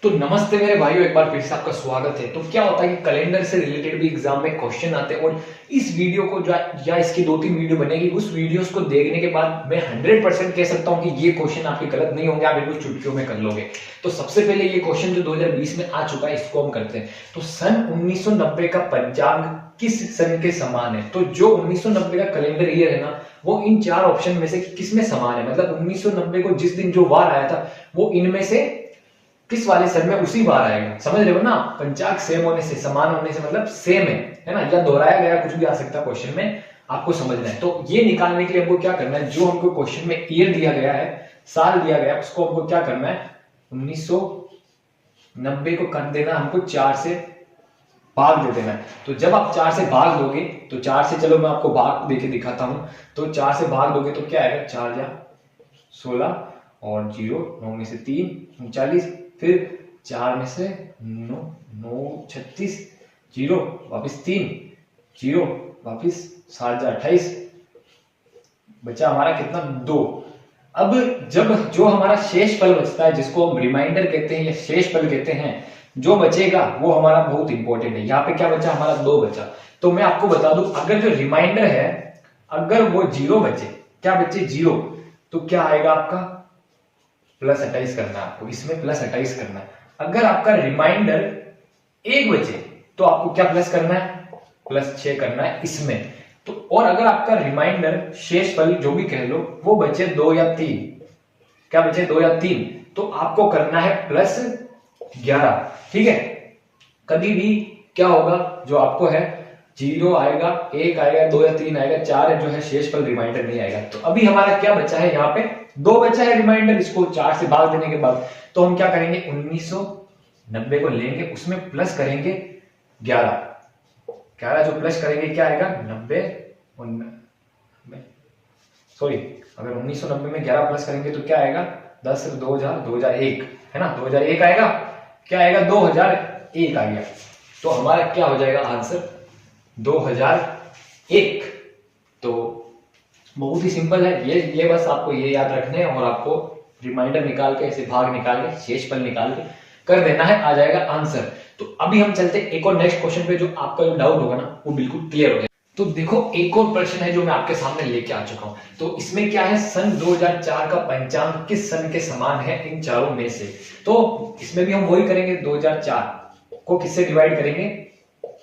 तो नमस्ते मेरे भाइयों, एक बार फिर से आपका स्वागत है। तो क्या होता है कि कैलेंडर से रिलेटेड भी एग्जाम में क्वेश्चन आते हैं और इस वीडियो को जो या इसकी 2-3 वीडियो बनेगी, उस वीडियोस को देखने के बाद मैं 100% कह सकता हूं कि ये क्वेश्चन आपके गलत नहीं होंगे, आप बिल्कुल चुटकियों में कर लोगे। तो सबसे पहले ये क्वेश्चन जो 2020 में आ चुका है इसको हम करते हैं। तो सन 1990 का पंचांग किस सन के समान है? तो जो 1990 का कैलेंडर ईयर है ना, वो इन चार ऑप्शन में से किस में समान है? मतलब 1990 को जिस दिन जो वार आया था वो इनमें से किस वाले सन में उसी बार आएगा। समझ रहे हो ना? पंचांग सेम होने से, समान होने से मतलब सेम है ना, या दोहराया गया कुछ भी आ सकता है क्वेश्चन में, आपको समझना है। तो ये निकालने के लिए हमको क्या करना है, जो हमको क्वेश्चन में ईयर दिया गया है, साल दिया गया है, उसको हमको क्या करना है, 1990 को कर देना, हमको 4 से भाग दे देना है। तो जब आप 4 से भाग दोगे तो 4 से, चलो मैं आपको भाग देके दिखाता हूं। तो 4 से भाग दोगे तो क्या आएगा, 4 या 16 और 0, 9 में से 3 39, फिर 4 में से 9 9 36, 0 वापिस 3 0 वापिस 7 28, बचा हमारा कितना, 2। अब जब जो हमारा शेष फल बचता है, जिसको हम रिमाइंडर कहते हैं या शेष फल कहते हैं, जो बचेगा वो हमारा बहुत इंपॉर्टेंट है। यहाँ पे क्या बचा हमारा, 2 बचा। तो मैं आपको बता दूं, अगर जो रिमाइंडर है, अगर वो 0 बचे, क्या बचे 0, तो क्या आएगा आपका, प्लस 28 करना है आपको, इसमें प्लस 28 करना है। अगर आपका रिमाइंडर 1 बचे तो आपको क्या प्लस करना है, प्लस 6 करना है इसमें। तो और अगर आपका रिमाइंडर शेष फल जो भी कह लो वो बचे 2 या 3, क्या बचे 2 या 3, तो आपको करना है प्लस 11। ठीक है, कभी भी क्या होगा, जो आपको है 0 आएगा, 1 आएगा, 2 या 3 आएगा, 4 जो है शेष फल, रिमाइंडर नहीं आएगा। तो अभी हमारा क्या बचा है, यहाँ पे 2 बचा है रिमाइंडर, इसको 4 से भाग देने के बाद। तो हम क्या करेंगे, 1990 को लेंगे, उसमें प्लस करेंगे 11 जो प्लस करेंगे क्या आएगा, 90 सॉरी, अगर 1990 में 11 प्लस करेंगे तो क्या आएगा, 10 2001 है ना, 2001 आएगा, क्या आएगा, 2001 आ गया। तो हमारा क्या हो जाएगा आंसर, 2001। तो बहुत ही सिंपल है ये बस आपको ये याद रखने हैं और आपको रिमाइंडर निकाल के, ऐसे भाग निकाल के, शेष फल निकाल के कर देना है, आ जाएगा आंसर। तो अभी हम चलते एक और नेक्स्ट क्वेश्चन पे, जो आपका जो डाउट होगा ना वो बिल्कुल क्लियर हो जाए। तो देखो, एक और प्रश्न है जो मैं आपके सामने लेके आ चुका हूं। तो इसमें क्या है, सन 2004 का पंचांग किस सन के समान है इन चारों में से? तो इसमें भी हम वही करेंगे, 2004 को किससे डिवाइड करेंगे,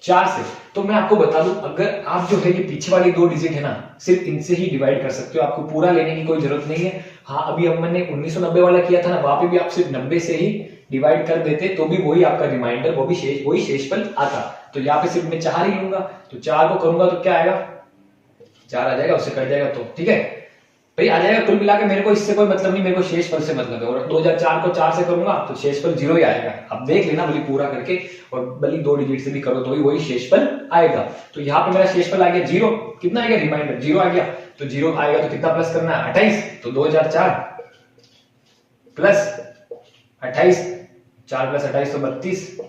4 से। तो मैं आपको बता दूं, अगर आप जो है ये पीछे वाली 2 डिजिट है ना, सिर्फ इनसे ही डिवाइड कर सकते हो, आपको पूरा लेने की कोई जरूरत नहीं है। हाँ, अभी हमने 1990 वाला किया था ना, वहां पे भी आप सिर्फ 90 से ही डिवाइड कर देते तो भी वही आपका रिमाइंडर, वही शेषफल आता। तो यहाँ पे सिर्फ मैं 4 ही लूंगा, तो 4 को करूंगा तो क्या आएगा, 4 आ जाएगा, उससे कट जाएगा, तो ठीक है भाई, आ जाएगा। कुल मिला के मेरे को इससे कोई मतलब नहीं, मेरे को शेषफल से मतलब है। और 2004 को 4 से करूंगा तो शेषफल 0 ही आएगा। अब देख लेना भली पूरा करके, और भली 2 डिजिट से भी करो तो वही शेषफल आएगा। तो यहाँ पे मेरा शेषफल आ गया 0, कितना आएगा, रिमाइंडर 0 आ गया। तो 0 आएगा तो कितना प्लस करना है, 28। तो 2004 प्लस 28, 4 प्लस 28 तो 32,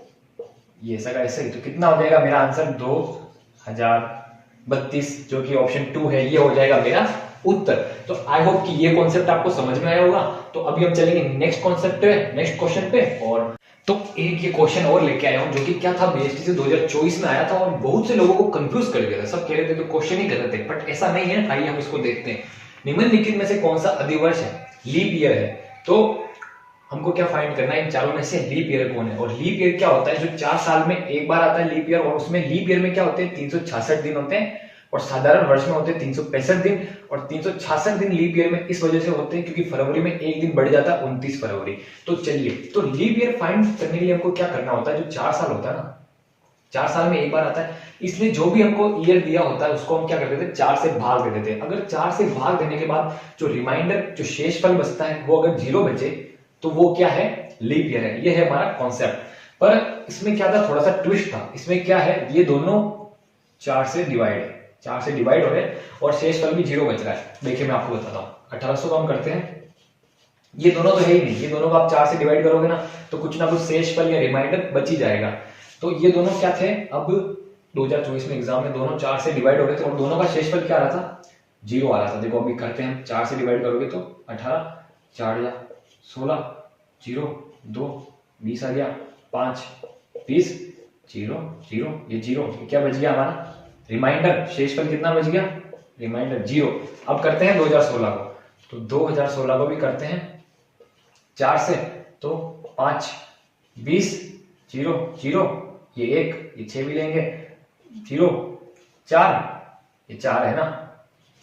ये सगा ऐसे ही। तो कितना हो जाएगा मेरा आंसर, 2032, जो कि ऑप्शन 2 है, ये हो जाएगा मेरा उत्तर। तो आई होप कि ये कॉन्सेप्ट आपको समझ में आया होगा। तो अभी हम चलेंगे नेक्स्ट कॉन्सेप्ट पे, नेक्स्ट क्वेश्चन पे। और तो एक ये क्वेश्चन और लेके आया हूं, जो कि क्या था, बीएसटी से 2024 में आया था और बहुत से लोगों को कंफ्यूज कर दिया था। सब कह रहे थे तो क्वेश्चन ही गलत है, बट ऐसा नहीं है। आइए हम इसको देखते हैं। निम्नलिखित में से कौन सा अधिवर्ष है, लीप ईयर है? तो हमको क्या फाइंड करना है, इन चारों में से लीप ईयर कौन है। और लीप ईयर क्या होता है, जो 4 साल में एक बार आता है लीप ईयर। और उसमें लीप ईयर में क्या होते हैं, 366 दिन होते हैं, और साधारण वर्ष में होते हैं 365 दिन। और 366 दिन लीप ईयर में इस वजह से होते हैं क्योंकि फरवरी में एक दिन बढ़ जाता है, 29 फरवरी। तो चलिए, तो लीप ईयर फाइंड करने के लिए हमको क्या करना होता है, जो 4 साल होता है ना, 4 साल में एक बार आता है, इसलिए जो भी हमको ईयर दिया होता है उसको हम क्या करते थे, 4 से भाग दे देते हैं। अगर 4 से भाग देने के बाद जो रिमाइंडर, जो शेषफल बचता है, वो अगर 0 बचे तो वो क्या है, लीप ईयर है। ये है हमारा कॉन्सेप्ट। पर इसमें क्या था, थोड़ा सा ट्विस्ट था। इसमें क्या है, ये दोनों 4 से डिवाइड है, 4 से डिवाइड हो रहे हैं और शेषफल भी 0 बच रहा है। देखिए मैं आपको बताता हूं, 1800 को हम करते हैं, ये दोनों तो है ही नहीं, ये दोनों को आप 4 से डिवाइड करोगे ना तो कुछ ना कुछ शेषफल या रिमाइंडर बच ही जाएगा। तो ये दोनों क्या थे, अब 2024 में एग्जाम में दोनों 4 से डिवाइड हो रहे थे और दोनों का शेषफल क्या आ रहा था, 0 आ रहा था। देखो अभी करते हैं, 4 से डिवाइड करोगे तो 18, 4 या 16, 0 2 20 आ गया, 5 20 0 0, ये 0, क्या बच गया हमारा रिमाइंडर, शेषफल कितना बच गया, रिमाइंडर 0। अब करते हैं 2016 को, तो 2016 को भी करते हैं 4 से, तो 5 20 0 0, ये 1, ये 6 भी लेंगे, 0 4, ये 4 है ना,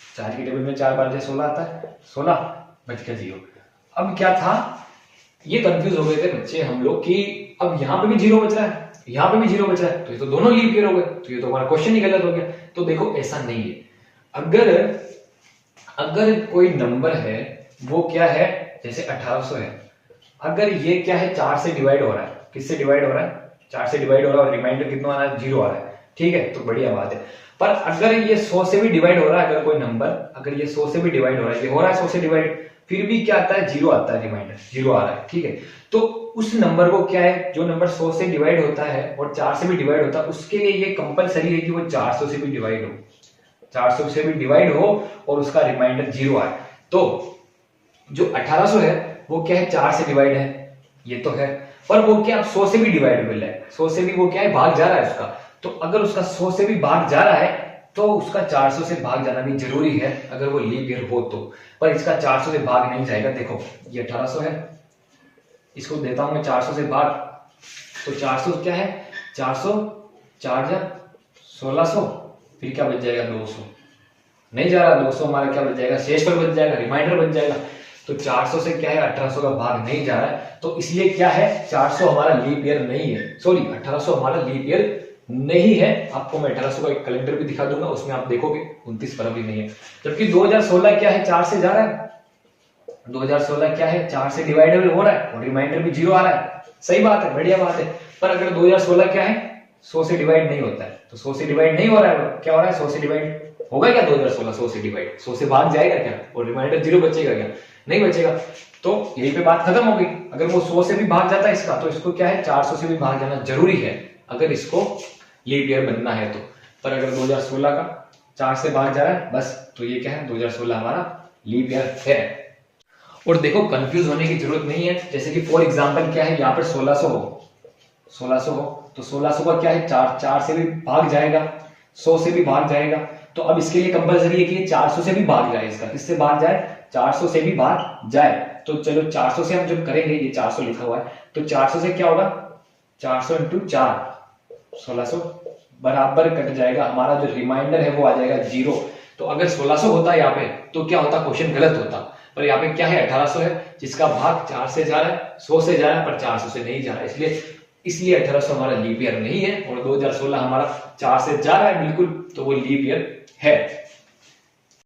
4 की टेबल में 4 बार 16 आता है, 16 बच गया 0। अब क्या था, ये कंफ्यूज हो गए थे बच्चे हम लोग कि अब यहाँ पे भी 0 बच रहा है, यहाँ पे भी 0 बच रहा है, तो ये तो दोनों लीप ईयर हो गए, तो ये तो हमारा क्वेश्चन ही गलत हो गया। तो देखो ऐसा नहीं है, अगर कोई नंबर है वो क्या है, जैसे 1800 है, अगर ये क्या है 4 से डिवाइड हो रहा है, किससे डिवाइड हो रहा है, 4 से डिवाइड हो रहा है, और रिमाइंडर कितना आ रहा है, 0 आ रहा है, ठीक है, तो बढ़िया बात है। पर अगर ये 100 से भी डिवाइड हो रहा है, अगर कोई नंबर, अगर ये 100 से भी डिवाइड हो रहा है, ये हो रहा है 100 से डिवाइड, फिर भी क्या आता है, 0 आता है, रिमाइंडर 0 आ रहा है, ठीक है, तो उस नंबर को क्या है, जो नंबर 100 से डिवाइड होता है और 4 से भी डिवाइड होता है, उसके लिए ये कंपलसरी है कि वो 400 से भी डिवाइड हो, 400 से भी डिवाइड हो और उसका रिमाइंडर 0 आए। तो जो 1800 है वो क्या है, 4 से डिवाइड है, ये तो है, पर वो क्या 100 से भी डिवाइडेबल है, 100 से भी वो क्या है, भाग जा रहा है उसका, तो अगर उसका 100 से भी भाग जा रहा है तो उसका 400 से भाग जाना भी जरूरी है, अगर वो लीप ईयर हो तो। पर इसका 400 से भाग नहीं जाएगा, देखो ये 1800 है, इसको देता हूं मैं 400 से भाग, तो 400 क्या है, 400 4 जा 1600, फिर क्या बच जाएगा, 200 नहीं जा रहा, 200 हमारा क्या बच जाएगा, शेषफल बच जाएगा, रिमाइंडर बच जाएगा। तो 400 से क्या है, 1800 का भाग नहीं जा रहा है, तो इसलिए क्या है, 400 हमारा लीप ईयर नहीं है, सॉरी 1800 हमारा लीप ईयर नहीं है। आपको मैं 1800 का एक कैलेंडर भी दिखा दूंगा, उसमें आप देखोगे 29 फरवरी नहीं है। जबकि 2016 क्या है, 4 से जा रहा है, 2016 क्या है, 4 से डिवाइडेबल हो रहा है और रिमाइंडर भी 0 आ रहा है, सही बात है, बढ़िया बात है। पर अगर 2016 क्या है, 100 से डिवाइड नहीं होता है, तो 100 से डिवाइड नहीं हो रहा है, क्या हो रहा है, 100 से डिवाइड होगा क्या 2016, 100 से डिवाइड, 100 से भाग जाएगा क्या, और रिमाइंडर 0 बचेगा क्या, नहीं बचेगा। तो यही पे बात खत्म हो गई। अगर वो 100 से भी भाग जाता है इसका, तो इसको क्या है, 400 से भी भाग जाना जरूरी है, अगर इसको लीप ईयर बनना है तो। पर अगर 2016 का 4 से भाग जा रहा है बस, तो ये क्या है, 2016 हमारा लीप ईयर है। और देखो कंफ्यूज होने की जरूरत नहीं है, जैसे कि फॉर एग्जांपल क्या है, यहाँ पर 1600 हो, 1600 हो, तो 1600 का क्या है, 4 से भी भाग जाएगा, 100 से भी भाग जाएगा, तो अब इसके लिए कंपलसरी है कि 400 से भी भाग जाए, इसका किससे भाग जाए, 400 से भी भाग जाए। तो चलो 400 से हम जब करेंगे, ये 400 लिखा हुआ है, तो 400 से क्या होगा, 400 इंटू 4 1600 बराबर कट जाएगा, हमारा जो रिमाइंडर है वो आ जाएगा 0। तो अगर 1600 होता यहाँ पे तो क्या होता, क्वेश्चन गलत होता, पर यहाँ पे क्या है, 1800 है, जिसका भाग 4 से जा रहा है, 100 से जा रहा है, पर 400 से नहीं जा रहा है, इसलिए 1800 हमारा लीप ईयर नहीं है, और 2016 हमारा 4 से जा रहा है बिल्कुल, तो वो लीप ईयर है।